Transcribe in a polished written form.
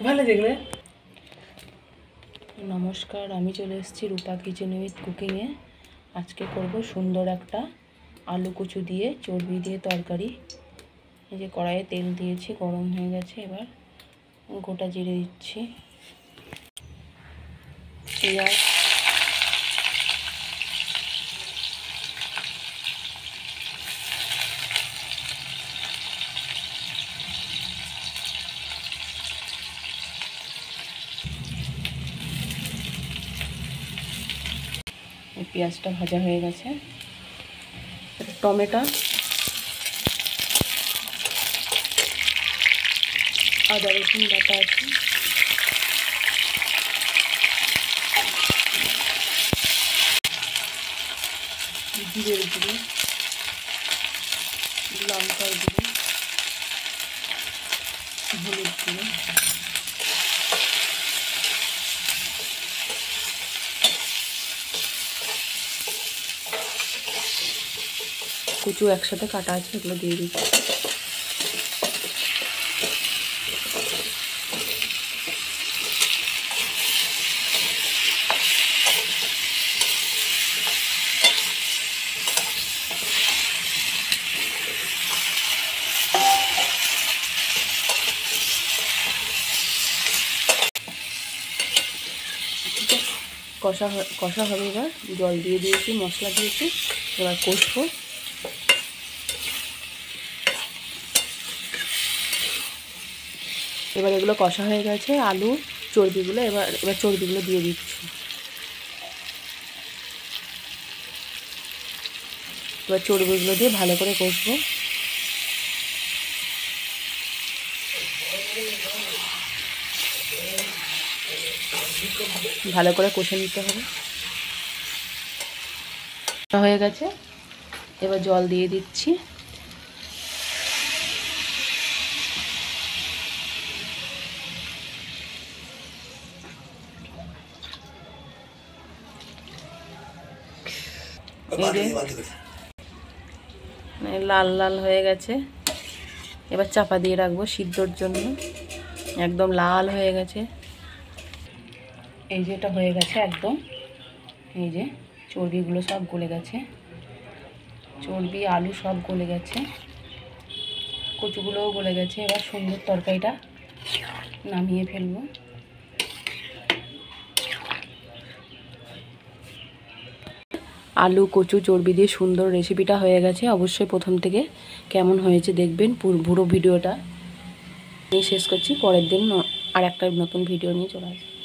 ভালো দেখলে। নমস্কার, আমি চলে এসেছি রূপা কিচেন উইথ কুকিংয়ে। আজকে করব সুন্দর একটা আলু কচু দিয়ে চর্বি দিয়ে তরকারি। এই যে কড়াইয়ে তেল দিয়েছি, গরম হয়ে গেছে। এবার গোটা জিরে দিচ্ছি, পেঁয়াজ, পেঁয়াজটা ভাজা হয়ে গেছে। টমেটো, আদা রসুন বাটা আছে, জিরের গুঁড়ো, লঙ্কার গুঁড়ো, হলুদ গুঁড়ো, কচু একসাথে কাটা আছে, এগুলো দিয়ে দিচ্ছি। কষা হবে। এবার জল দিয়ে দিয়েছি, মশলা দিয়েছি, এবার কষবো। এবার এগুলো কষা হয়ে গেছে, আলু চর্বিগুলো এবার চর্বিগুলো দিয়ে দিচ্ছি। এবার চর্বিগুলো দিয়ে ভালো করে কষবো। ভালো করে কষে নিতে হবে। হয়ে গেছে, এবার জল দিয়ে দিচ্ছি। লাল লাল হয়ে গেছে, এবার চাপা দিয়ে রাখবো সিদ্ধর জন্য। একদম লাল হয়ে গেছে, এই যে এটা হয়ে গেছে একদম। এই যে চর্বিগুলো সব গলে গেছে, চর্বি আলু সব গলে গেছে, কচুগুলোও গলে গেছে। এবার সুন্দর তরকারিটা নামিয়ে ফেলবো। আলু কচু চর্বি দিয়ে সুন্দর রেসিপিটা হয়ে গেছে। অবশ্যই প্রথম থেকে কেমন হয়েছে দেখবেন পুরো ভিডিওটা। আমি শেষ করছি, পরের দিন আর একটা নতুন ভিডিও নিয়ে চলে আসবো।